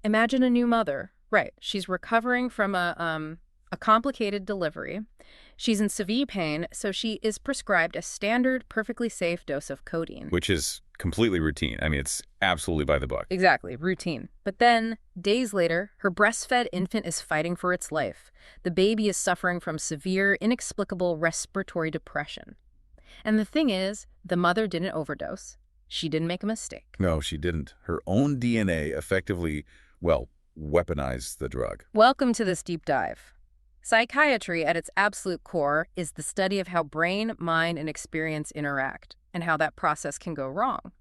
Imagine a new mother. Right. She's recovering from a complicated delivery. She's in severe pain, so she is prescribed a standard, perfectly safe dose of codeine. Which is completely routine. I mean, it's absolutely by the book. Exactly, routine. But then, days later, her breastfed infant is fighting for its life. The baby is suffering from severe, inexplicable respiratory depression. And the thing is, the mother didn't overdose. She didn't make a mistake. No, she didn't. Her own DNA effectively, well, weaponized the drug. Welcome to this deep dive. Psychiatry, at its absolute core, is the study of how brain, mind, and experience interact, and how that process can go wrong.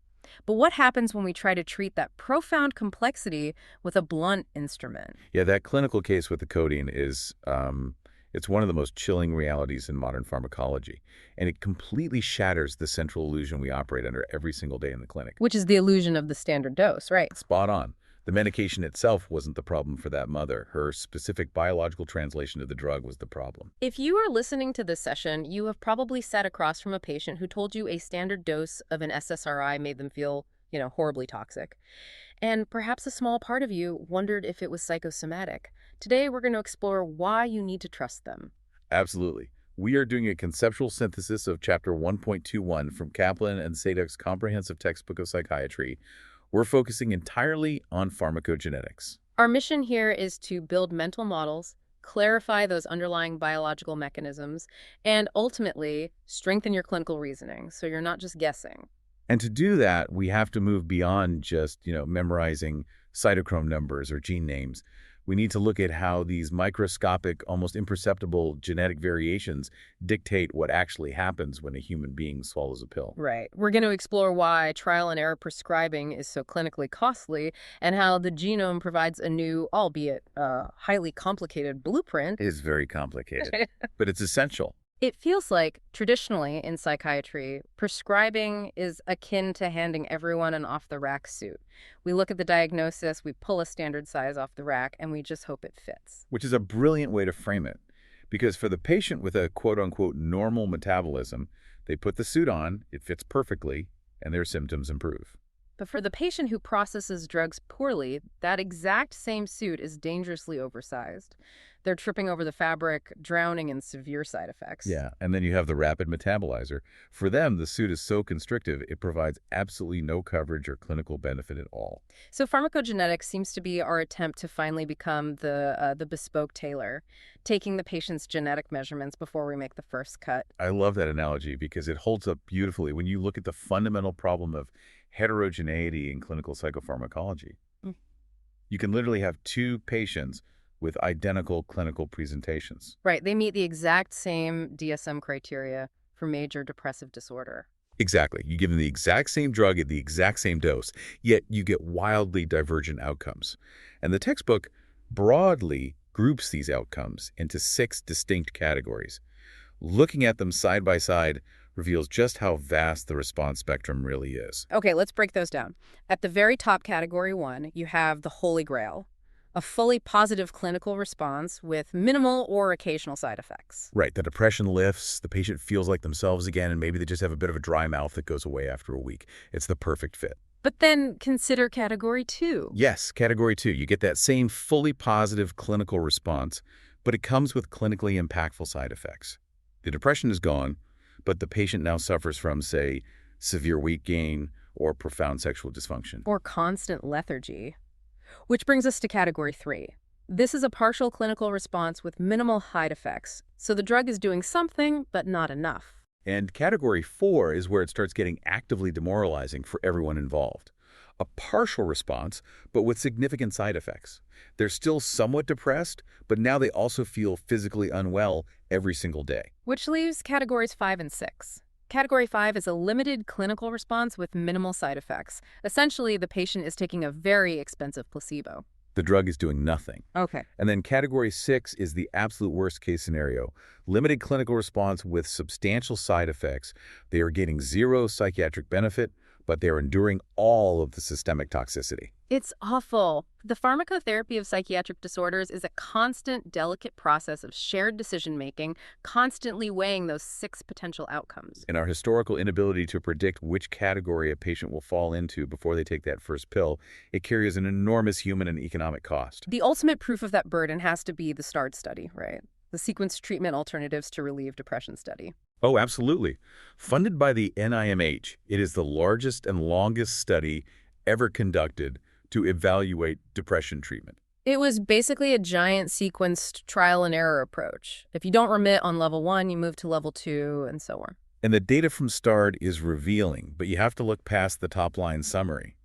But what happens when we try to treat that profound complexity with a blunt instrument? Yeah, that clinical case with the codeine is, it's one of the most chilling realities in modern pharmacology. And it completely shatters the central illusion we operate under every single day in the clinic. Which is the illusion of the standard dose, right? Spot on. The medication itself wasn't the problem for that mother. Her specific biological translation of the drug was the problem. If you are listening to this session, you have probably sat across from a patient who told you a standard dose of an SSRI made them feel, horribly toxic. And perhaps a small part of you wondered if it was psychosomatic. Today, we're going to explore why you need to trust them. Absolutely. We are doing a conceptual synthesis of Chapter 1.21 from Kaplan and Sadek's comprehensive textbook of psychiatry. We're focusing entirely on pharmacogenetics. Our mission here is to build mental models, clarify those underlying biological mechanisms, and ultimately strengthen your clinical reasoning so you're not just guessing. And to do that, we have to move beyond just, memorizing cytochrome numbers or gene names. We need to look at how these microscopic, almost imperceptible genetic variations dictate what actually happens when a human being swallows a pill. Right. We're going to explore why trial and error prescribing is so clinically costly and how the genome provides a new, albeit highly complicated blueprint. It is very complicated, but it's essential. It feels like, traditionally in psychiatry, prescribing is akin to handing everyone an off-the-rack suit. We look at the diagnosis, we pull a standard size off the rack, and we just hope it fits. Which is a brilliant way to frame it. Because for the patient with a quote-unquote normal metabolism, they put the suit on, it fits perfectly, and their symptoms improve. But for the patient who processes drugs poorly, that exact same suit is dangerously oversized. They're tripping over the fabric, drowning in severe side effects. Yeah, and then you have the rapid metabolizer. For them, the suit is so constrictive, it provides absolutely no coverage or clinical benefit at all. So pharmacogenetics seems to be our attempt to finally become the bespoke tailor, taking the patient's genetic measurements before we make the first cut. I love that analogy because it holds up beautifully when you look at the fundamental problem of heterogeneity in clinical psychopharmacology. Mm. You can literally have two patients with identical clinical presentations. Right. They meet the exact same DSM criteria for major depressive disorder. Exactly. You give them the exact same drug at the exact same dose, yet you get wildly divergent outcomes. And the textbook broadly groups these outcomes into 6 distinct categories. Looking at them side by side reveals just how vast the response spectrum really is. Okay, let's break those down. At the very top, category 1, you have the Holy Grail, a fully positive clinical response with minimal or occasional side effects. Right. The depression lifts, the patient feels like themselves again, and maybe they just have a bit of a dry mouth that goes away after a week. It's the perfect fit. But then consider category 2. Yes, category 2. You get that same fully positive clinical response, but it comes with clinically impactful side effects. The depression is gone, but the patient now suffers from, say, severe weight gain or profound sexual dysfunction. Or constant lethargy. Which brings us to category 3. This is a partial clinical response with minimal side effects, so the drug is doing something, but not enough. And category 4 is where it starts getting actively demoralizing for everyone involved. A partial response, but with significant side effects. They're still somewhat depressed, but now they also feel physically unwell every single day. Which leaves categories 5 and 6. Category 5 is a limited clinical response with minimal side effects. Essentially, the patient is taking a very expensive placebo. The drug is doing nothing. Okay. And then category 6 is the absolute worst case scenario. Limited clinical response with substantial side effects. They are getting zero psychiatric benefit, but they're enduring all of the systemic toxicity. It's awful. The pharmacotherapy of psychiatric disorders is a constant, delicate process of shared decision-making, constantly weighing those 6 potential outcomes. And our historical inability to predict which category a patient will fall into before they take that first pill, it carries an enormous human and economic cost. The ultimate proof of that burden has to be the START study, right? The Sequenced Treatment Alternatives to Relieve Depression study. Oh, absolutely. Funded by the NIMH, it is the largest and longest study ever conducted to evaluate depression treatment. It was basically a giant sequenced trial and error approach. If you don't remit on level 1, you move to level 2, and so on. And the data from START is revealing, but you have to look past the top-line summary.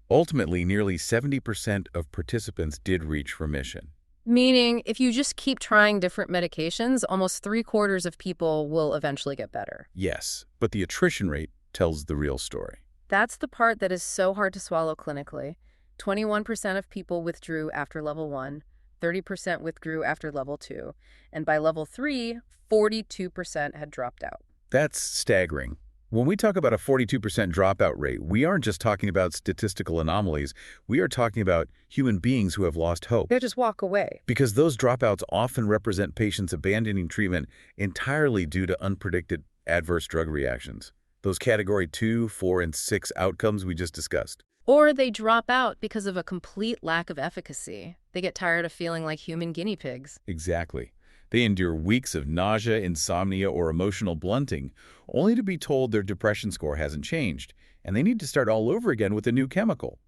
Ultimately, nearly 70% of participants did reach remission. Meaning, if you just keep trying different medications, almost 3/4 of people will eventually get better. Yes, but the attrition rate tells the real story. That's the part that is so hard to swallow clinically. 21% of people withdrew after level 1, 30% withdrew after level 2, and by level 3, 42% had dropped out. That's staggering. When we talk about a 42% dropout rate, we aren't just talking about statistical anomalies. We are talking about human beings who have lost hope. They just walk away. Because those dropouts often represent patients abandoning treatment entirely due to unpredicted adverse drug reactions. Those category 2, 4, and 6 outcomes we just discussed. Or they drop out because of a complete lack of efficacy. They get tired of feeling like human guinea pigs. Exactly. They endure weeks of nausea, insomnia, or emotional blunting, only to be told their depression score hasn't changed, and they need to start all over again with a new chemical.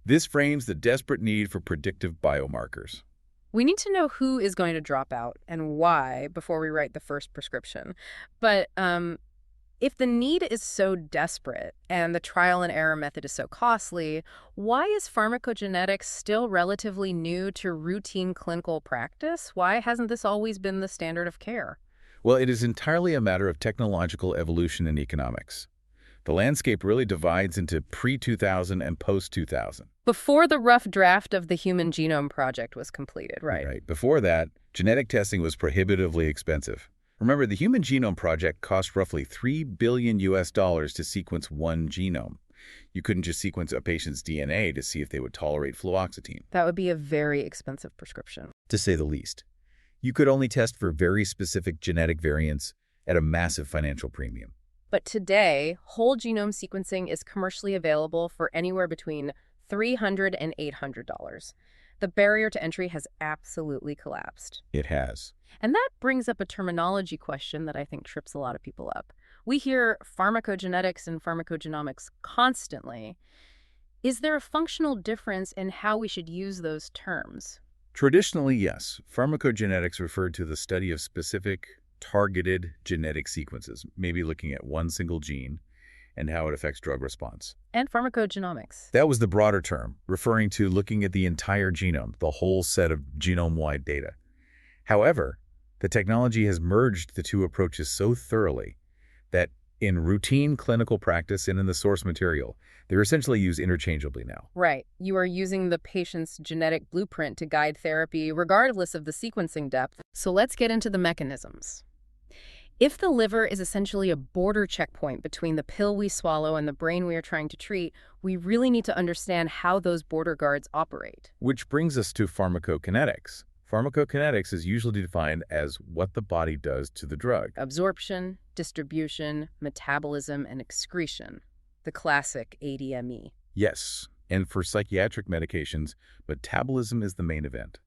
This frames the desperate need for predictive biomarkers. We need to know who is going to drop out and why before we write the first prescription. But if the need is so desperate and the trial and error method is so costly, why is pharmacogenetics still relatively new to routine clinical practice? Why hasn't this always been the standard of care? Well, it is entirely a matter of technological evolution and economics. The landscape really divides into pre-2000 and post-2000. Before the rough draft of the Human Genome Project was completed, right? Right. Before that, genetic testing was prohibitively expensive. Remember, the Human Genome Project cost roughly $3 billion to sequence one genome. You couldn't just sequence a patient's DNA to see if they would tolerate fluoxetine. That would be a very expensive prescription. To say the least. You could only test for very specific genetic variants at a massive financial premium. But today, whole genome sequencing is commercially available for anywhere between $300 and $800. The barrier to entry has absolutely collapsed. It has. And that brings up a terminology question that I think trips a lot of people up. We hear pharmacogenetics and pharmacogenomics constantly. Is there a functional difference in how we should use those terms? Traditionally, yes. Pharmacogenetics referred to the study of specific, targeted genetic sequences, maybe looking at one single gene and how it affects drug response. And pharmacogenomics. That was the broader term, referring to looking at the entire genome, the whole set of genome-wide data. However, the technology has merged the two approaches so thoroughly that in routine clinical practice and in the source material, they're essentially used interchangeably now. Right. You are using the patient's genetic blueprint to guide therapy regardless of the sequencing depth. So let's get into the mechanisms. If the liver is essentially a border checkpoint between the pill we swallow and the brain we are trying to treat, we really need to understand how those border guards operate. Which brings us to pharmacokinetics. Pharmacokinetics is usually defined as what the body does to the drug. Absorption, distribution, metabolism, and excretion. The classic ADME. Yes, and for psychiatric medications, metabolism is the main event.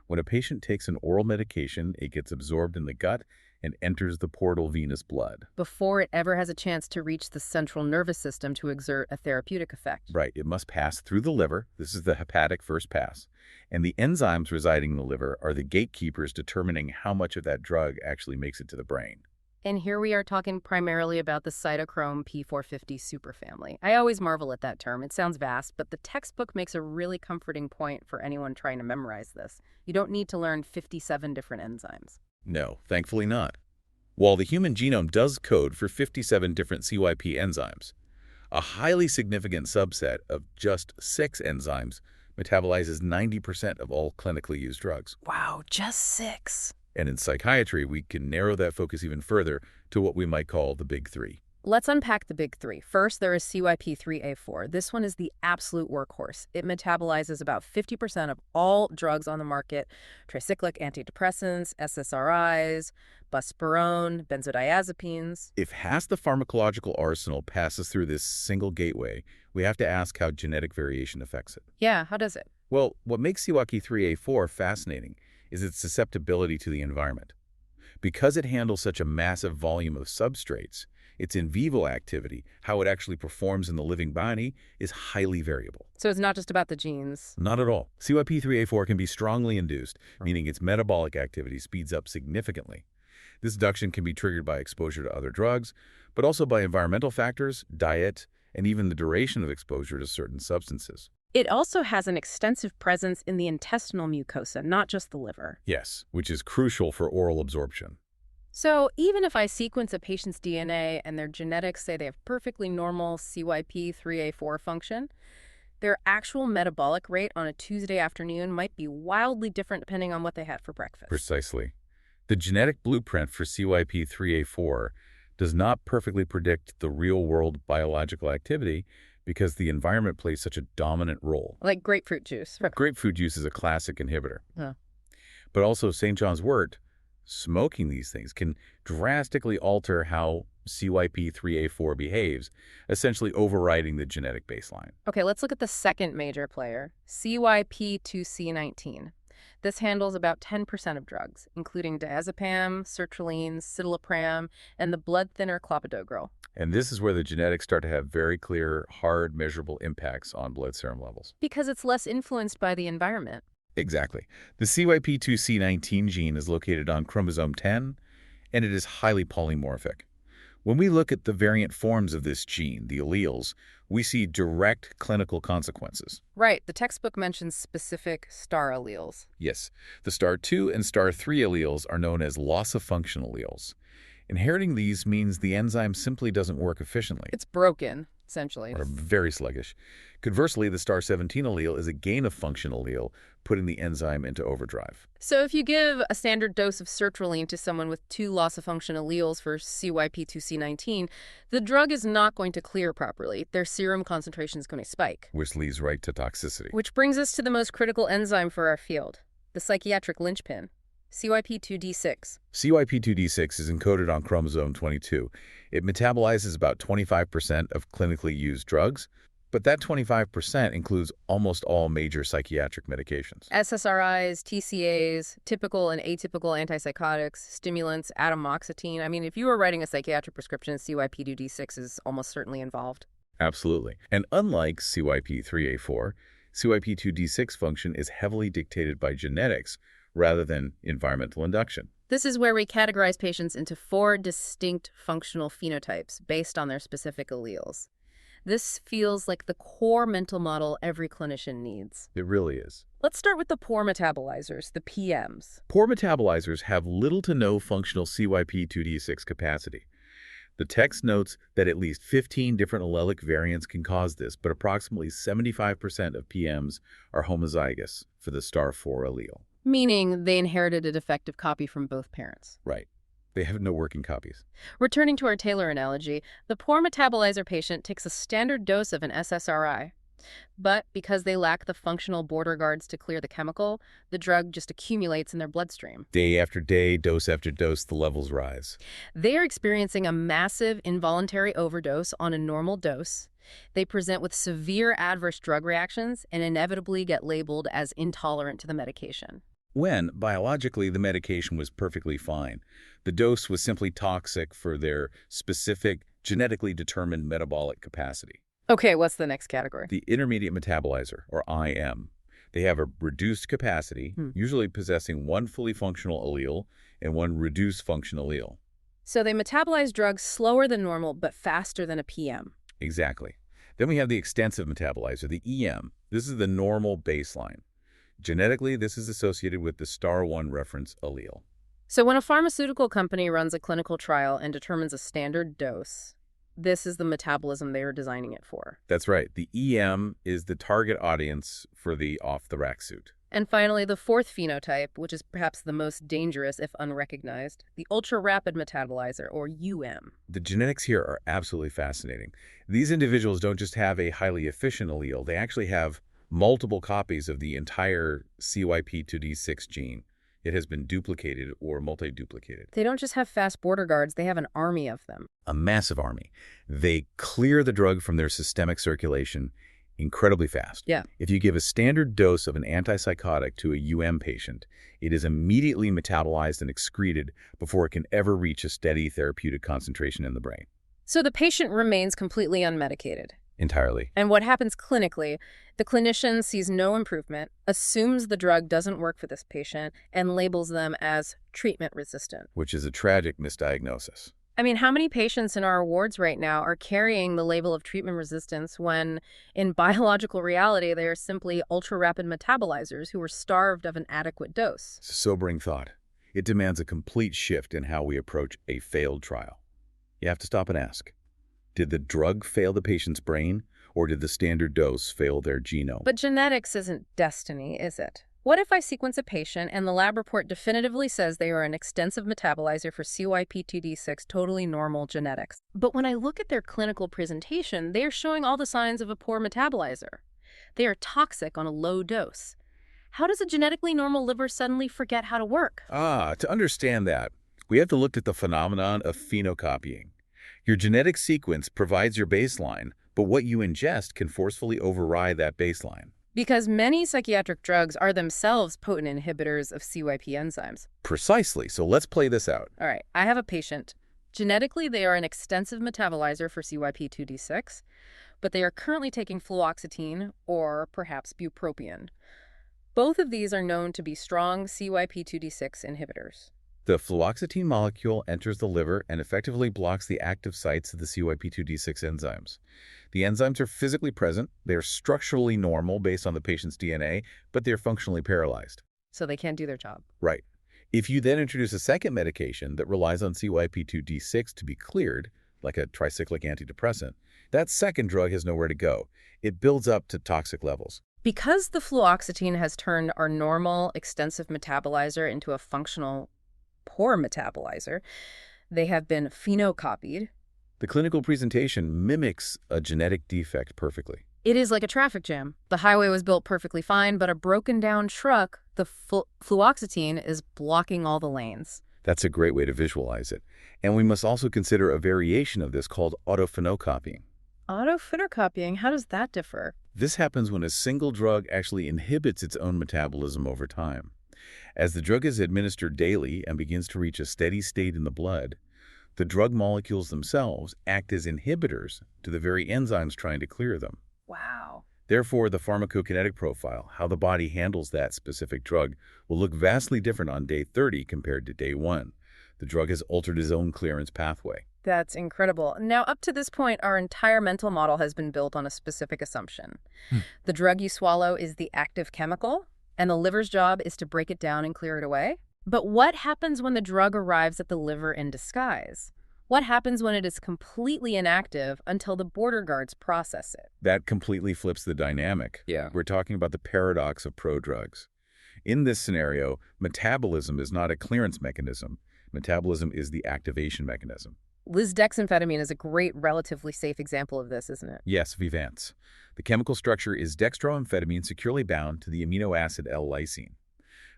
When a patient takes an oral medication, it gets absorbed in the gut and enters the portal venous blood. Before it ever has a chance to reach the central nervous system to exert a therapeutic effect. Right, it must pass through the liver. This is the hepatic first pass. And the enzymes residing in the liver are the gatekeepers determining how much of that drug actually makes it to the brain. And here we are talking primarily about the cytochrome P450 superfamily. I always marvel at that term. It sounds vast, but the textbook makes a really comforting point for anyone trying to memorize this. You don't need to learn 57 different enzymes. No, thankfully not. While the human genome does code for 57 different CYP enzymes, a highly significant subset of just 6 enzymes metabolizes 90% of all clinically used drugs. Wow, just 6. And in psychiatry, we can narrow that focus even further to what we might call the big 3. Let's unpack the big three. First, there is CYP3A4. This one is the absolute workhorse. It metabolizes about 50% of all drugs on the market: tricyclic antidepressants, SSRIs, buspirone, benzodiazepines. If half the pharmacological arsenal passes through this single gateway, we have to ask how genetic variation affects it. Yeah, how does it? Well, what makes CYP3A4 fascinating is its susceptibility to the environment. Because it handles such a massive volume of substrates, its in vivo activity, how it actually performs in the living body, is highly variable. So it's not just about the genes. Not at all. CYP3A4 can be strongly induced, meaning its metabolic activity speeds up significantly. This induction can be triggered by exposure to other drugs, but also by environmental factors, diet, and even the duration of exposure to certain substances. It also has an extensive presence in the intestinal mucosa, not just the liver. Yes, which is crucial for oral absorption. So even if I sequence a patient's DNA and their genetics say they have perfectly normal CYP3A4 function, their actual metabolic rate on a Tuesday afternoon might be wildly different depending on what they had for breakfast. Precisely. The genetic blueprint for CYP3A4 does not perfectly predict the real-world biological activity because the environment plays such a dominant role. Like grapefruit juice. Grapefruit juice is a classic inhibitor. Huh. But also St. John's wort, smoking these things can drastically alter how CYP3A4 behaves, essentially overriding the genetic baseline. Okay, let's look at the second major player, CYP2C19. This handles about 10% of drugs, including diazepam, sertraline, citalopram, and the blood thinner clopidogrel. And this is where the genetics start to have very clear, hard, measurable impacts on blood serum levels. Because it's less influenced by the environment. Exactly. The CYP2C19 gene is located on chromosome 10, and it is highly polymorphic. When we look at the variant forms of this gene, the alleles, we see direct clinical consequences. Right, the textbook mentions specific star alleles. Yes, the star 2 and star 3 alleles are known as loss-of-function alleles. Inheriting these means the enzyme simply doesn't work efficiently. It's broken, essentially. Or very sluggish. Conversely, the star 17 allele is a gain-of-function allele, putting the enzyme into overdrive. So if you give a standard dose of sertraline to someone with 2 loss-of-function alleles for CYP2C19, the drug is not going to clear properly. Their serum concentration is going to spike. Which leads right to toxicity. Which brings us to the most critical enzyme for our field, the psychiatric linchpin, CYP2D6. CYP2D6 is encoded on chromosome 22. It metabolizes about 25% of clinically used drugs, but that 25% includes almost all major psychiatric medications. SSRIs, TCAs, typical and atypical antipsychotics, stimulants, atomoxetine. I mean, if you were writing a psychiatric prescription, CYP2D6 is almost certainly involved. Absolutely. And unlike CYP3A4, CYP2D6 function is heavily dictated by genetics rather than environmental induction. This is where we categorize patients into 4 distinct functional phenotypes based on their specific alleles. This feels like the core mental model every clinician needs. It really is. Let's start with the poor metabolizers, the PMs. Poor metabolizers have little to no functional CYP2D6 capacity. The text notes that at least 15 different allelic variants can cause this, but approximately 75% of PMs are homozygous for the star 4 allele. Meaning they inherited a defective copy from both parents. Right. They have no working copies. Returning to our Taylor analogy, the poor metabolizer patient takes a standard dose of an SSRI. But because they lack the functional border guards to clear the chemical, the drug just accumulates in their bloodstream. Day after day, dose after dose, the levels rise. They are experiencing a massive involuntary overdose on a normal dose. They present with severe adverse drug reactions and inevitably get labeled as intolerant to the medication. When, biologically, the medication was perfectly fine. The dose was simply toxic for their specific, genetically determined metabolic capacity. Okay, what's the next category? The intermediate metabolizer, or IM. They have a reduced capacity, usually possessing one fully functional allele and one reduced function allele. So they metabolize drugs slower than normal, but faster than a PM. Exactly. Then we have the extensive metabolizer, the EM. This is the normal baseline. Genetically, this is associated with the star 1 reference allele. So when a pharmaceutical company runs a clinical trial and determines a standard dose, this is the metabolism they are designing it for. That's right. The EM is the target audience for the off-the-rack suit. And finally, the fourth phenotype, which is perhaps the most dangerous if unrecognized, the ultra-rapid metabolizer, or The genetics here are absolutely fascinating. These individuals don't just have a highly efficient allele, they actually have multiple copies of the entire CYP2D6 gene. It has been duplicated or multi-duplicated. They don't just have fast border guards, they have an army of them. A massive army. They clear the drug from their systemic circulation incredibly fast. Yeah. If you give a standard dose of an antipsychotic to a patient, it is immediately metabolized and excreted before it can ever reach a steady therapeutic concentration in the brain. So the patient remains completely unmedicated. Entirely. And what happens clinically, the clinician sees no improvement, assumes the drug doesn't work for this patient, and labels them as treatment-resistant. Which is a tragic misdiagnosis. I mean, how many patients in our wards right now are carrying the label of treatment resistance when, in biological reality, they are simply ultra-rapid metabolizers who are starved of an adequate dose? It's a sobering thought. It demands a complete shift in how we approach a failed trial. You have to stop and ask, did the drug fail the patient's brain, or did the standard dose fail their genome? But genetics isn't destiny, is it? What if I sequence a patient and the lab report definitively says they are an extensive metabolizer for CYP2D6, totally normal genetics? But when I look at their clinical presentation, they are showing all the signs of a poor metabolizer. They are toxic on a low dose. How does a genetically normal liver suddenly forget how to work? To understand that, we have to look at the phenomenon of phenocopying. Your genetic sequence provides your baseline, but what you ingest can forcefully override that baseline. Because many psychiatric drugs are themselves potent inhibitors of CYP enzymes. Precisely. So let's play this out. All right, I have a patient. Genetically, they are an extensive metabolizer for CYP2D6, but they are currently taking fluoxetine or perhaps bupropion. Both of these are known to be strong CYP2D6 inhibitors. The fluoxetine molecule enters the liver and effectively blocks the active sites of the CYP2D6 enzymes. The enzymes are physically present, they are structurally normal based on the patient's DNA, but they're functionally paralyzed. So they can't do their job. Right. If you then introduce a second medication that relies on CYP2D6 to be cleared, like a tricyclic antidepressant, that second drug has nowhere to go. It builds up to toxic levels. Because the fluoxetine has turned our normal, extensive metabolizer into a functional, poor metabolizer, they have been phenocopied. The clinical presentation mimics a genetic defect perfectly. It is like a traffic jam. The highway was built perfectly fine, but a broken-down truck, the fluoxetine, is blocking all the lanes. That's a great way to visualize it. And we must also consider a variation of this called autophenocopying. Autophenocopying? How does that differ? This happens when a single drug actually inhibits its own metabolism over time. As the drug is administered daily and begins to reach a steady state in the blood, the drug molecules themselves act as inhibitors to the very enzymes trying to clear them. Wow. Therefore, the pharmacokinetic profile, how the body handles that specific drug, will look vastly different on day 30 compared to day 1. The drug has altered its own clearance pathway. That's incredible. Now, up to this point, our entire mental model has been built on a specific assumption. The drug you swallow is the active chemical, and the liver's job is to break it down and clear it away. But what happens when the drug arrives at the liver in disguise? What happens when it is completely inactive until the border guards process it? That completely flips the dynamic. Yeah. We're talking about the paradox of prodrugs. In this scenario, metabolism is not a clearance mechanism. Metabolism is the activation mechanism. Lisdexamfetamine is a great, relatively safe example of this, isn't it? Yes, Vivance. The chemical structure is dextroamphetamine securely bound to the amino acid L-lysine.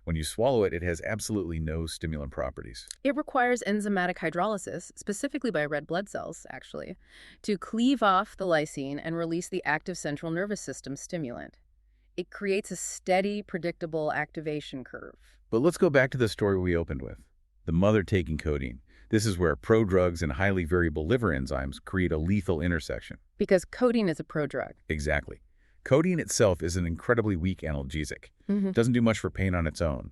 When you swallow it, it has absolutely no stimulant properties. It requires enzymatic hydrolysis, specifically by red blood cells, actually, to cleave off the lysine and release the active central nervous system stimulant. It creates a steady, predictable activation curve. But let's go back to the story we opened with. The mother taking codeine. This is where prodrugs and highly variable liver enzymes create a lethal intersection. Because codeine is a prodrug. Exactly. Codeine itself is an incredibly weak analgesic. It doesn't do much for pain on its own.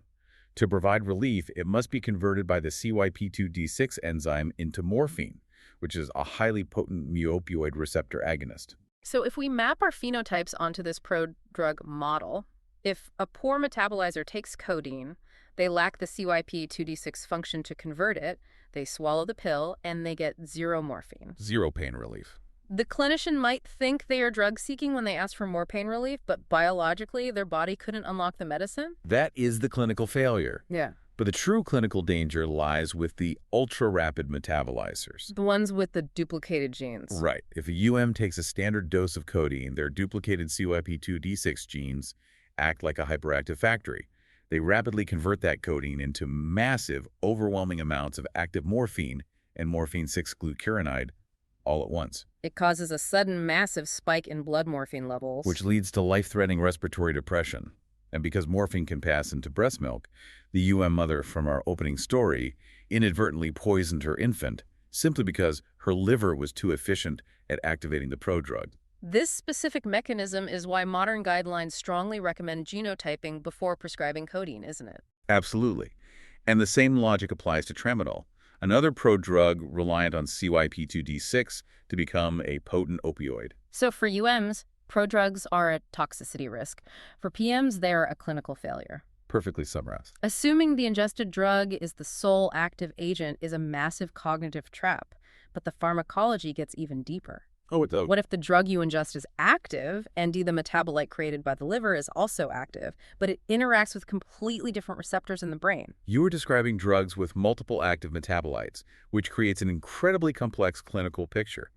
To provide relief, it must be converted by the CYP2D6 enzyme into morphine, which is a highly potent mu-opioid receptor agonist. So if we map our phenotypes onto this prodrug model, if a poor metabolizer takes codeine, they lack the CYP2D6 function to convert it, they swallow the pill, and they get zero morphine. Zero pain relief. The clinician might think they are drug-seeking when they ask for more pain relief, but biologically, their body couldn't unlock the medicine? That is the clinical failure. Yeah. But the true clinical danger lies with the ultra-rapid metabolizers. The ones with the duplicated genes. Right. If a UM takes a standard dose of codeine, their duplicated CYP2D6 genes act like a hyperactive factory. They rapidly convert that codeine into massive, overwhelming amounts of active morphine and morphine 6-glucuronide all at once, It causes a sudden massive spike in blood morphine levels. which leads to life-threatening respiratory depression. And because morphine can pass into breast milk, the UM mother from our opening story inadvertently poisoned her infant simply because her liver was too efficient at activating the prodrug. This specific mechanism is why modern guidelines strongly recommend genotyping before prescribing codeine, isn't it? Absolutely. And the same logic applies to tramadol, another prodrug reliant on CYP2D6 to become a potent opioid. So for UMs, prodrugs are a toxicity risk. For PMs, they're a clinical failure. Perfectly summarized. Assuming the ingested drug is the sole active agent is a massive cognitive trap, but the pharmacology gets even deeper. Oh, it does. What if the drug you ingest is active, ND, the metabolite created by the liver, is also active, but it interacts with completely different receptors in the brain? You are describing drugs with multiple active metabolites, which creates an incredibly complex clinical picture.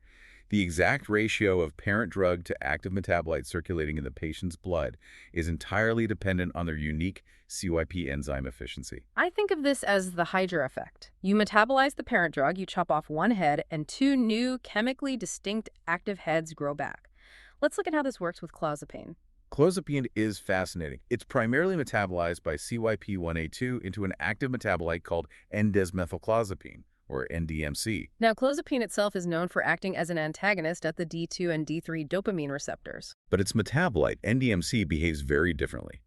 The exact ratio of parent drug to active metabolite circulating in the patient's blood is entirely dependent on their unique CYP enzyme efficiency. I think of this as the Hydra effect. You metabolize the parent drug, you chop off one head, and two new, chemically distinct active heads grow back. Let's look at how this works with clozapine. Clozapine is fascinating. It's primarily metabolized by CYP1A2 into an active metabolite called N-desmethylclozapine, or NDMC. Now, clozapine itself is known for acting as an antagonist at the D2 and D3 dopamine receptors. But its metabolite, NDMC, behaves very differently.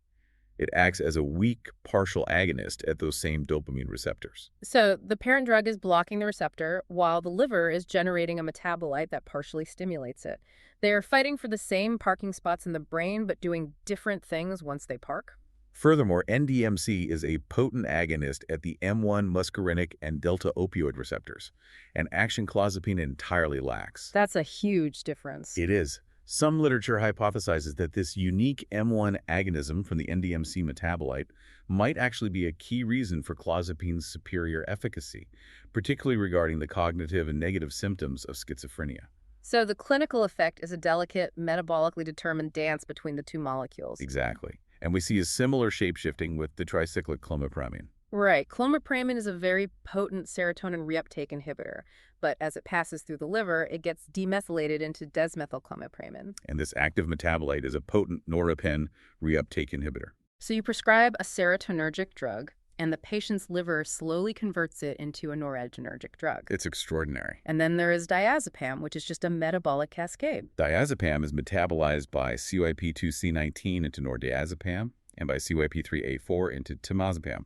It acts as a weak, partial agonist at those same dopamine receptors. So the parent drug is blocking the receptor, while the liver is generating a metabolite that partially stimulates it. They are fighting for the same parking spots in the brain, but doing different things once they park. Furthermore, NDMC is a potent agonist at the M1 muscarinic and delta opioid receptors, an action clozapine entirely lacks. That's a huge difference. It is. Some literature hypothesizes that this unique M1 agonism from the NDMC metabolite might actually be a key reason for clozapine's superior efficacy, particularly regarding the cognitive and negative symptoms of schizophrenia. So the clinical effect is a delicate, metabolically determined dance between the two molecules. Exactly. And we see a similar shapeshifting with the tricyclic clomipramine. Right. Clomipramine is a very potent serotonin reuptake inhibitor, but as it passes through the liver, it gets demethylated into desmethylclomipramine. And this active metabolite is a potent norepinephrine reuptake inhibitor. So you prescribe a serotonergic drug, and the patient's liver slowly converts it into a noradrenergic drug. It's extraordinary. And then there is diazepam, which is just a metabolic cascade. Diazepam is metabolized by CYP2C19 into nordiazepam and by CYP3A4 into temazepam.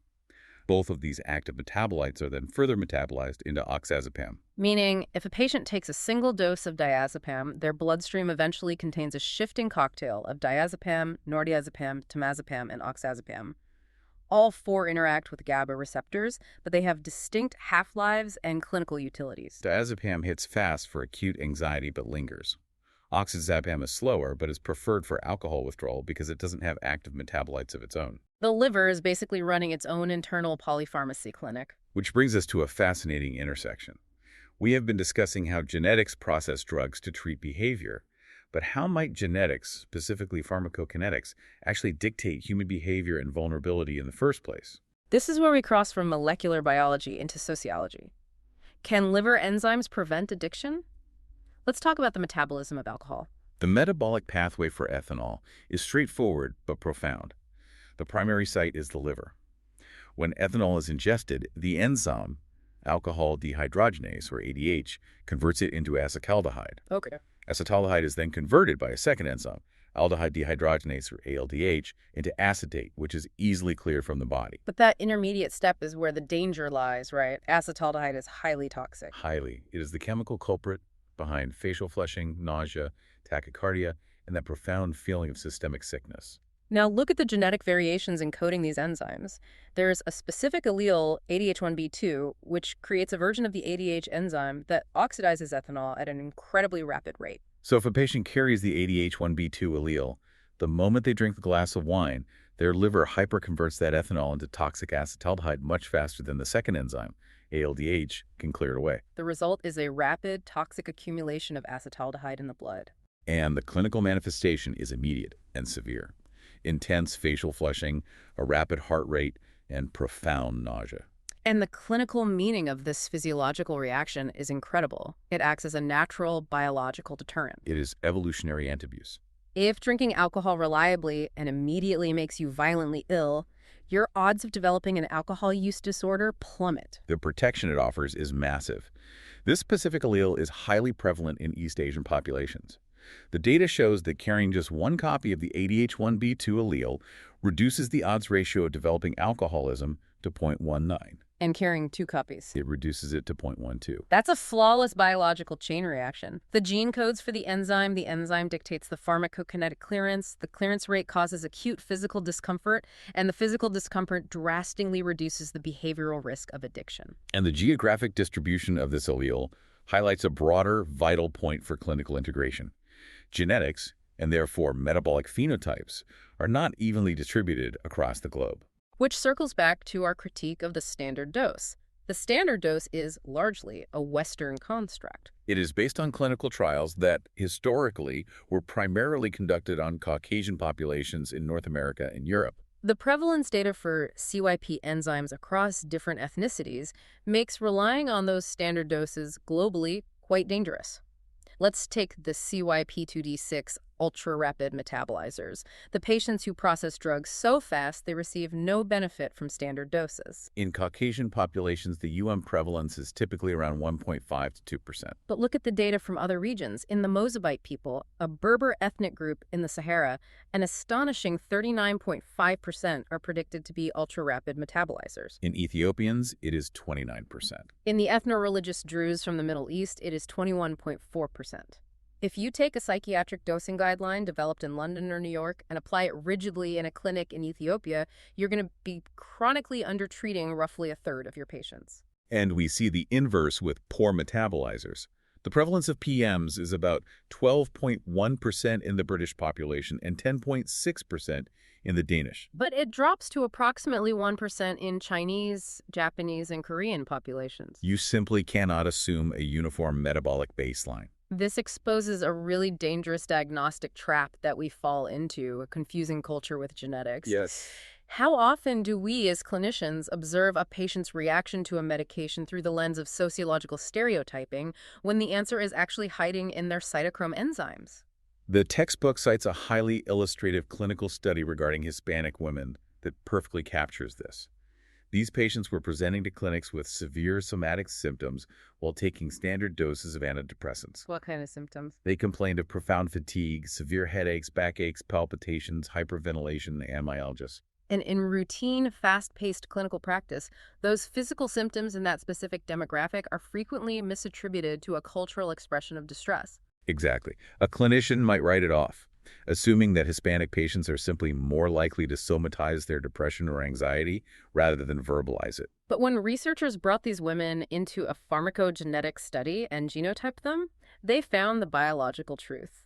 Both of these active metabolites are then further metabolized into oxazepam. Meaning, if a patient takes a single dose of diazepam, their bloodstream eventually contains a shifting cocktail of diazepam, nordiazepam, temazepam, and oxazepam. All four interact with GABA receptors, but they have distinct half-lives and clinical utilities. Diazepam hits fast for acute anxiety but lingers. Oxazepam is slower but is preferred for alcohol withdrawal because it doesn't have active metabolites of its own. The liver is basically running its own internal polypharmacy clinic. Which brings us to a fascinating intersection. We have been discussing how genetics process drugs to treat behavior, but how might genetics, specifically pharmacogenetics, actually dictate human behavior and vulnerability in the first place? This is where we cross from molecular biology into sociology. Can liver enzymes prevent addiction? Let's talk about the metabolism of alcohol. The metabolic pathway for ethanol is straightforward but profound. The primary site is the liver. When ethanol is ingested, the enzyme, alcohol dehydrogenase, or ADH, converts it into acetaldehyde. Okay. Acetaldehyde is then converted by a second enzyme, aldehyde dehydrogenase, or ALDH, into acetate, which is easily cleared from the body. But that intermediate step is where the danger lies, right? Acetaldehyde is highly toxic. Highly. It is the chemical culprit behind facial flushing, nausea, tachycardia, and that profound feeling of systemic sickness. Now look at the genetic variations encoding these enzymes. There's a specific allele, ADH1B2, which creates a version of the ADH enzyme that oxidizes ethanol at an incredibly rapid rate. So if a patient carries the ADH1B2 allele, the moment they drink the glass of wine, their liver hyperconverts that ethanol into toxic acetaldehyde much faster than the second enzyme, ALDH, can clear it away. The result is a rapid, toxic accumulation of acetaldehyde in the blood. And the clinical manifestation is immediate and severe. Intense facial flushing, a rapid heart rate, and profound nausea. And the clinical meaning of this physiological reaction is incredible. It acts as a natural biological deterrent. It is evolutionary antabuse. If drinking alcohol reliably and immediately makes you violently ill, your odds of developing an alcohol use disorder plummet. The protection it offers is massive. This specific allele is highly prevalent in East Asian populations. The data shows that carrying just one copy of the ADH1B2 allele reduces the odds ratio of developing alcoholism to 0.19. And carrying 2 copies. It reduces it to 0.12. That's a flawless biological chain reaction. The gene codes for the enzyme dictates the pharmacokinetic clearance, the clearance rate causes acute physical discomfort, and the physical discomfort drastically reduces the behavioral risk of addiction. And the geographic distribution of this allele highlights a broader, vital point for clinical integration. Genetics, and therefore metabolic phenotypes, are not evenly distributed across the globe. Which circles back to our critique of the standard dose. The standard dose is largely a Western construct. It is based on clinical trials that, historically, were primarily conducted on Caucasian populations in North America and Europe. The prevalence data for CYP enzymes across different ethnicities makes relying on those standard doses globally quite dangerous. Let's take the CYP2D6 ultra-rapid metabolizers, the patients who process drugs so fast they receive no benefit from standard doses. In Caucasian populations, the prevalence is typically around 1.5 to 2%. But look at the data from other regions. In the Mozambique people, a Berber ethnic group in the Sahara, an astonishing 39.5% are predicted to be ultra-rapid metabolizers. In Ethiopians, it is 29%. In the ethno-religious Druze from the Middle East, it is 21.4%. If you take a psychiatric dosing guideline developed in London or New York and apply it rigidly in a clinic in Ethiopia, you're going to be chronically undertreating roughly a third of your patients. And we see the inverse with poor metabolizers. The prevalence of PMs is about 12.1% in the British population and 10.6% in the Danish. But it drops to approximately 1% in Chinese, Japanese, and Korean populations. You simply cannot assume a uniform metabolic baseline. This exposes a really dangerous diagnostic trap that we fall into, a confusing culture with genetics. Yes. How often do we as clinicians observe a patient's reaction to a medication through the lens of sociological stereotyping when the answer is actually hiding in their cytochrome enzymes? The textbook cites a highly illustrative clinical study regarding Hispanic women that perfectly captures this. These patients were presenting to clinics with severe somatic symptoms while taking standard doses of antidepressants. What kind of symptoms? They complained of profound fatigue, severe headaches, backaches, palpitations, hyperventilation, and myalgias. And in routine, fast-paced clinical practice, those physical symptoms in that specific demographic are frequently misattributed to a cultural expression of distress. Exactly. A clinician might write it off, assuming that Hispanic patients are simply more likely to somatize their depression or anxiety rather than verbalize it. But when researchers brought these women into a pharmacogenetic study and genotyped them, they found the biological truth.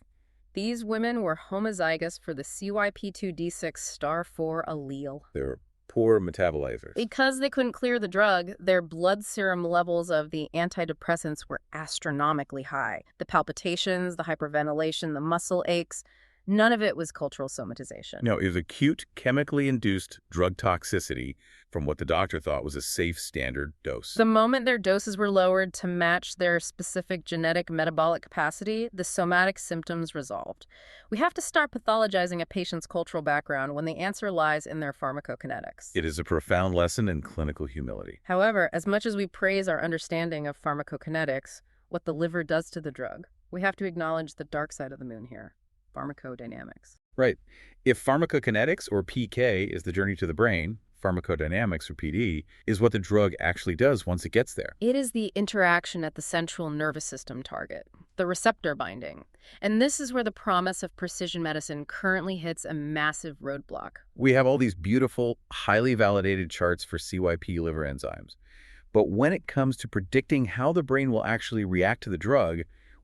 These women were homozygous for the CYP2D6*4 allele. They're poor metabolizers. Because they couldn't clear the drug, their blood serum levels of the antidepressants were astronomically high. The palpitations, the hyperventilation, the muscle aches, none of it was cultural somatization. No, it was acute chemically induced drug toxicity from what the doctor thought was a safe standard dose. The moment their doses were lowered to match their specific genetic metabolic capacity, the somatic symptoms resolved. We have to start pathologizing a patient's cultural background when the answer lies in their pharmacokinetics. It is a profound lesson in clinical humility. However, as much as we praise our understanding of pharmacokinetics, what the liver does to the drug, we have to acknowledge the dark side of the moon here. Pharmacodynamics. Right. If pharmacokinetics, or PK, is the journey to the brain, pharmacodynamics, or PD, is what the drug actually does once it gets there. It is the interaction at the central nervous system target. the receptor binding. And this is where the promise of precision medicine currently hits a massive roadblock. We have all these beautiful, highly validated charts for CYP liver enzymes. But when it comes to predicting how the brain will actually react to the drug,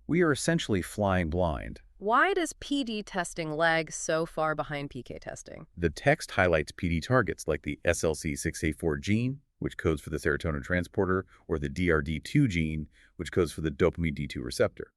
we are essentially flying blind. Why does PD testing lag so far behind PK testing? The text highlights PD targets like the SLC6A4 gene, which codes for the serotonin transporter, or the DRD2 gene, which codes for the dopamine D2 receptor.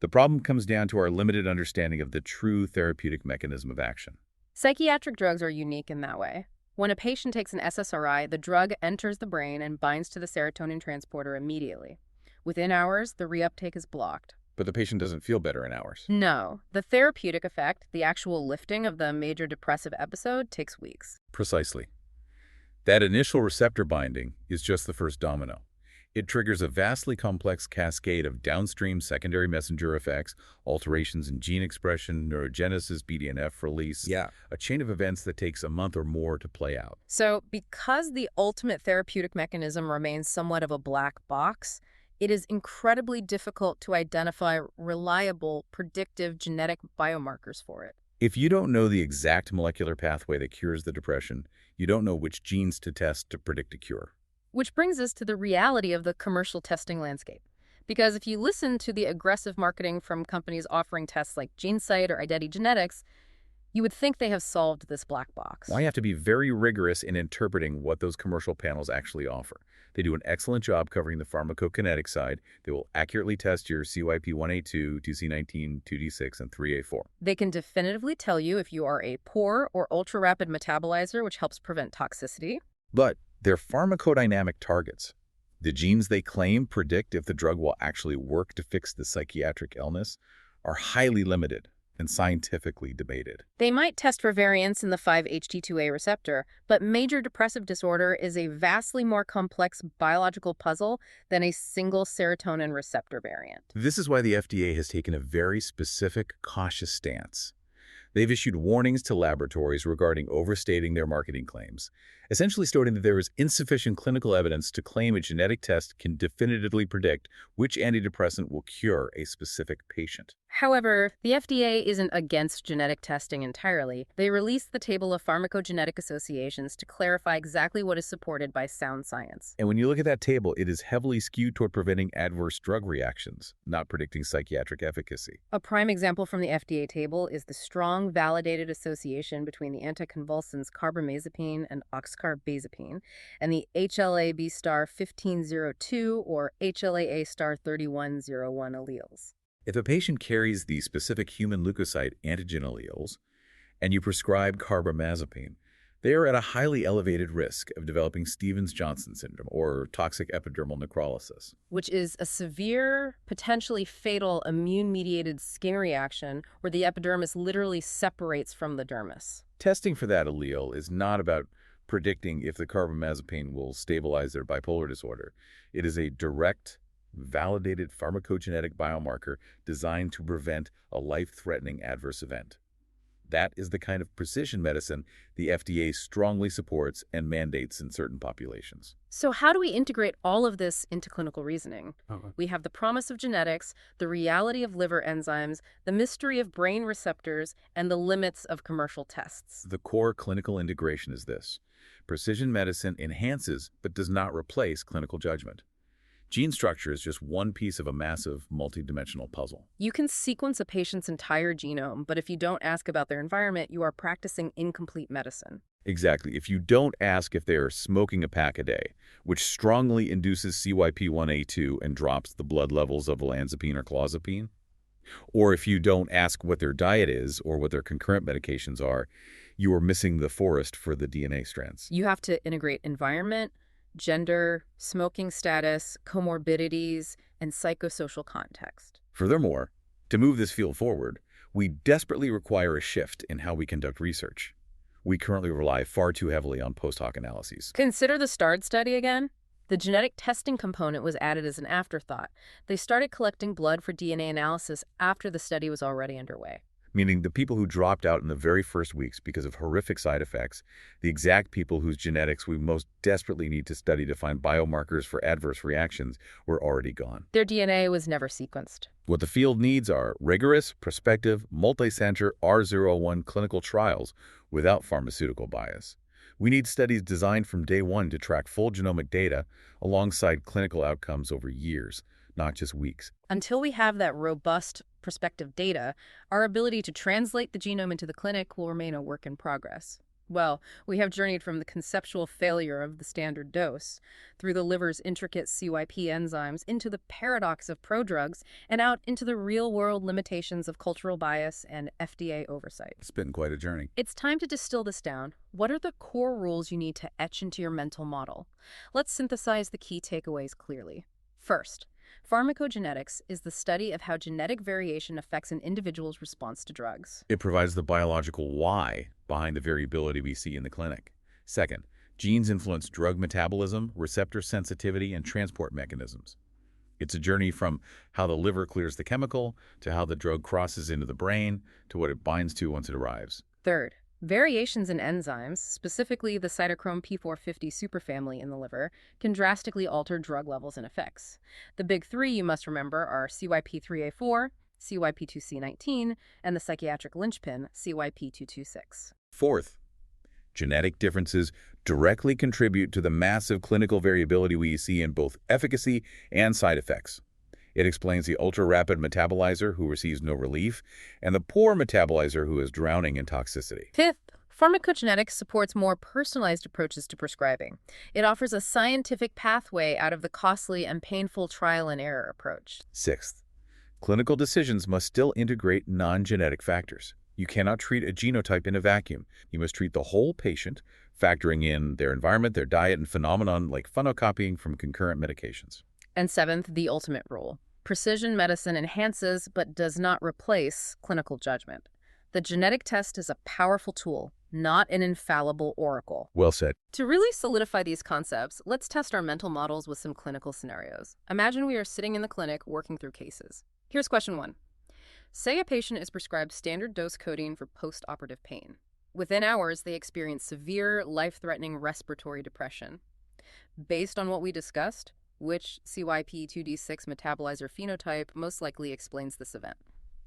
The problem comes down to our limited understanding of the true therapeutic mechanism of action. Psychiatric drugs are unique in that way. When a patient takes an SSRI, the drug enters the brain and binds to the serotonin transporter immediately. Within hours, the reuptake is blocked. But the patient doesn't feel better in hours. No, the therapeutic effect, the actual lifting of the major depressive episode, takes weeks. Precisely. That initial receptor binding is just the first domino. It triggers a vastly complex cascade of downstream secondary messenger effects, alterations in gene expression, neurogenesis, BDNF release, a chain of events that takes a month or more to play out. So, because the ultimate therapeutic mechanism remains somewhat of a black box, it is incredibly difficult to identify reliable, predictive genetic biomarkers for it. If you don't know the exact molecular pathway that cures the depression, you don't know which genes to test to predict a cure. Which brings us to the reality of the commercial testing landscape. Because if you listen to the aggressive marketing from companies offering tests like GeneSight or IdentiGenetics, you would think they have solved this black box. Well, you have to be very rigorous in interpreting what those commercial panels actually offer. They do an excellent job covering the pharmacokinetic side. They will accurately test your CYP1A2, 2C19, 2D6, and 3A4. They can definitively tell you if you are a poor or ultra-rapid metabolizer, which helps prevent toxicity. But they're pharmacodynamic targets. The genes they claim predict if the drug will actually work to fix the psychiatric illness are highly limited and scientifically debated. They might test for variants in the 5-HT2A receptor, but major depressive disorder is a vastly more complex biological puzzle than a single serotonin receptor variant. This is why the FDA has taken a very specific, cautious stance. They've issued warnings to laboratories regarding overstating their marketing claims, essentially stating that there is insufficient clinical evidence to claim a genetic test can definitively predict which antidepressant will cure a specific patient. However, the FDA isn't against genetic testing entirely. They released the table of pharmacogenetic associations to clarify exactly what is supported by sound science. And when you look at that table, it is heavily skewed toward preventing adverse drug reactions, not predicting psychiatric efficacy. A prime example from the FDA table is the strong validated association between the anticonvulsants carbamazepine and oxcarbazepine and the HLA-B star 1502 or HLA-A star 3101 alleles. If a patient carries the specific human leukocyte antigen alleles and you prescribe carbamazepine, they are at a highly elevated risk of developing Stevens-Johnson syndrome or toxic epidermal necrolysis, which is a severe, potentially fatal immune-mediated skin reaction where the epidermis literally separates from the dermis. Testing for that allele is not about predicting if the carbamazepine will stabilize their bipolar disorder. It is a direct, validated pharmacogenetic biomarker designed to prevent a life-threatening adverse event. That is the kind of precision medicine the FDA strongly supports and mandates in certain populations. So how do we integrate all of this into clinical reasoning? We have the promise of genetics, the reality of liver enzymes, the mystery of brain receptors, and the limits of commercial tests. The core clinical integration is this. Precision medicine enhances but does not replace clinical judgment. Gene structure is just one piece of a massive, multidimensional puzzle. You can sequence a patient's entire genome, but if you don't ask about their environment, you are practicing incomplete medicine. Exactly. If you don't ask if they are smoking a pack a day, which strongly induces CYP1A2 and drops the blood levels of olanzapine or clozapine, or if you don't ask what their diet is or what their concurrent medications are, you are missing the forest for the DNA strands. You have to integrate environment, gender, smoking status, comorbidities, and psychosocial context. Furthermore, to move this field forward, we desperately require a shift in how we conduct research. We currently rely far too heavily on post-hoc analyses. Consider the STARD study again. The genetic testing component was added as an afterthought. They started collecting blood for DNA analysis after the study was already underway. meaning the people who dropped out in the very first weeks because of horrific side effects, the exact people whose genetics we most desperately need to study to find biomarkers for adverse reactions, were already gone. Their DNA was never sequenced. What the field needs are rigorous, prospective, multi-center R01 clinical trials without pharmaceutical bias. We need studies designed from day one to track full genomic data alongside clinical outcomes over years, not just weeks. Until we have that robust prospective data, our ability to translate the genome into the clinic will remain a work in progress. Well, we have journeyed from the conceptual failure of the standard dose, through the liver's intricate CYP enzymes, into the paradox of prodrugs, and out into the real-world limitations of cultural bias and FDA oversight. It's been quite a journey. It's time to distill this down. What are the core rules you need to etch into your mental model? Let's synthesize the key takeaways clearly. First, pharmacogenetics is the study of how genetic variation affects an individual's response to drugs. It provides the biological why behind the variability we see in the clinic. Second, genes influence drug metabolism, receptor sensitivity, and transport mechanisms. It's a journey from how the liver clears the chemical, to how the drug crosses into the brain, to what it binds to once it arrives. Third, variations in enzymes, specifically the cytochrome P450 superfamily in the liver, can drastically alter drug levels and effects. The big three you must remember are CYP3A4, CYP2C19, and the psychiatric linchpin, CYP226. Fourth, genetic differences directly contribute to the massive clinical variability we see in both efficacy and side effects. It explains the ultra-rapid metabolizer who receives no relief and the poor metabolizer who is drowning in toxicity. Fifth, pharmacogenetics supports more personalized approaches to prescribing. It offers a scientific pathway out of the costly and painful trial and error approach. Sixth, clinical decisions must still integrate non-genetic factors. You cannot treat a genotype in a vacuum. You must treat the whole patient, factoring in their environment, their diet, and phenomenon like phonocopying from concurrent medications. And seventh, the ultimate rule. Precision medicine enhances but does not replace clinical judgment. The genetic test is a powerful tool, not an infallible oracle. Well said. To really solidify these concepts, let's test our mental models with some clinical scenarios. Imagine we are sitting in the clinic working through cases. Here's question 1. Say a patient is prescribed standard dose codeine for post-operative pain. Within hours, they experience severe, life-threatening respiratory depression. Based on what we discussed, which CYP2D6 metabolizer phenotype most likely explains this event?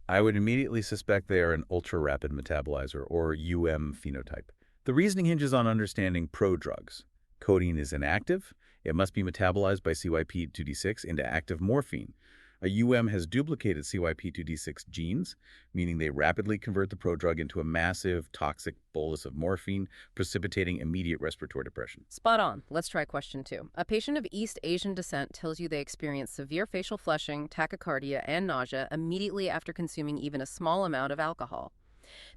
I would immediately suspect they are an ultra-rapid metabolizer, or phenotype. The reasoning hinges on understanding prodrugs. Codeine is inactive. It must be metabolized by CYP2D6 into active morphine. A has duplicated CYP2D6 genes, meaning they rapidly convert the prodrug into a massive, toxic bolus of morphine, precipitating immediate respiratory depression. Spot on. Let's try question 2. A patient of East Asian descent tells you they experience severe facial flushing, tachycardia, and nausea immediately after consuming even a small amount of alcohol.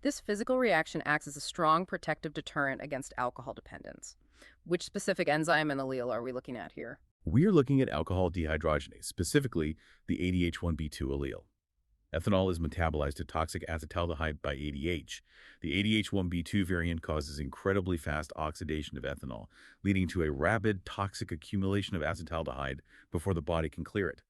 This physical reaction acts as a strong protective deterrent against alcohol dependence. Which specific enzyme and allele are we looking at here? We're looking at alcohol dehydrogenase, specifically the ADH1B2 allele. Ethanol is metabolized to toxic acetaldehyde by ADH. The ADH1B2 variant causes incredibly fast oxidation of ethanol, leading to a rapid toxic accumulation of acetaldehyde before the body can clear it.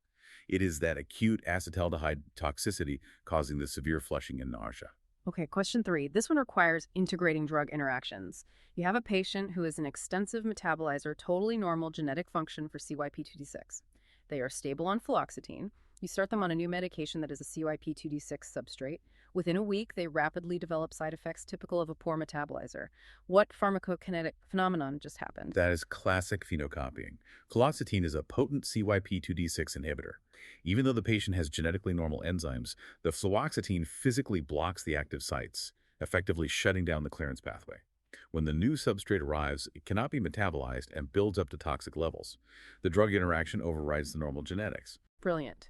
It is that acute acetaldehyde toxicity causing the severe flushing and nausea. Okay, question 3. This one requires integrating drug interactions. You have a patient who is an extensive metabolizer, totally normal genetic function for CYP2D6. They are stable on fluoxetine. You start them on a new medication that is a CYP2D6 substrate. Within a week, they rapidly develop side effects typical of a poor metabolizer. What pharmacokinetic phenomenon just happened? That is classic phenocopying. Fluoxetine is a potent CYP2D6 inhibitor. Even though the patient has genetically normal enzymes, the fluoxetine physically blocks the active sites, effectively shutting down the clearance pathway. When the new substrate arrives, it cannot be metabolized and builds up to toxic levels. The drug interaction overrides the normal genetics. Brilliant.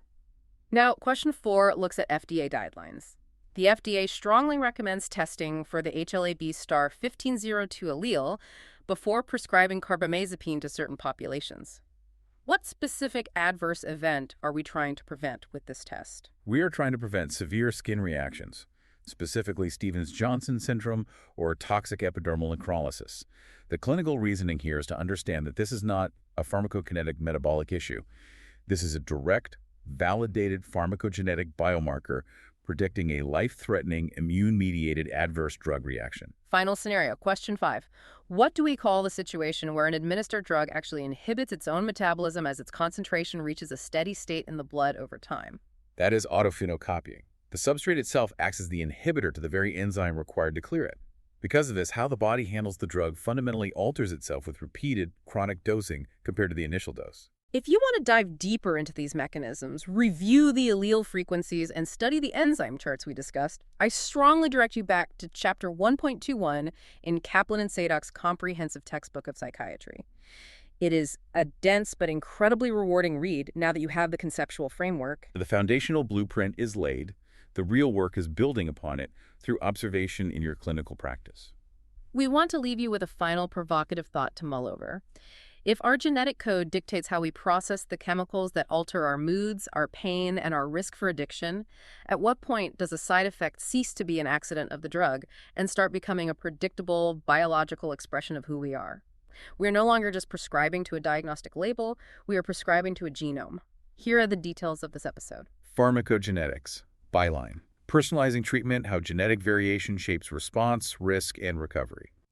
Now, question 4 looks at FDA guidelines. The FDA strongly recommends testing for the HLA-B star 1502 allele before prescribing carbamazepine to certain populations. What specific adverse event are we trying to prevent with this test? We are trying to prevent severe skin reactions, specifically Stevens-Johnson syndrome or toxic epidermal necrolysis. The clinical reasoning here is to understand that this is not a pharmacokinetic metabolic issue. This is a direct, validated pharmacogenetic biomarker predicting a life-threatening immune-mediated adverse drug reaction. Final scenario, question 5. What do we call the situation where an administered drug actually inhibits its own metabolism as its concentration reaches a steady state in the blood over time? That is autophenocopying. The substrate itself acts as the inhibitor to the very enzyme required to clear it. Because of this, how the body handles the drug fundamentally alters itself with repeated, chronic dosing compared to the initial dose. If you want to dive deeper into these mechanisms, review the allele frequencies, and study the enzyme charts we discussed, I strongly direct you back to Chapter 1.21 in Kaplan and Sadok's comprehensive textbook of psychiatry. It is a dense but incredibly rewarding read now that you have the conceptual framework. The foundational blueprint is laid. The real work is building upon it through observation in your clinical practice. We want to leave you with a final provocative thought to mull over. If our genetic code dictates how we process the chemicals that alter our moods, our pain, and our risk for addiction, at what point does a side effect cease to be an accident of the drug and start becoming a predictable biological expression of who we are? We are no longer just prescribing to a diagnostic label, we are prescribing to a genome. Here are the details of this episode. Pharmacogenetics. Byline. Personalizing treatment, how genetic variation shapes response, risk, and recovery.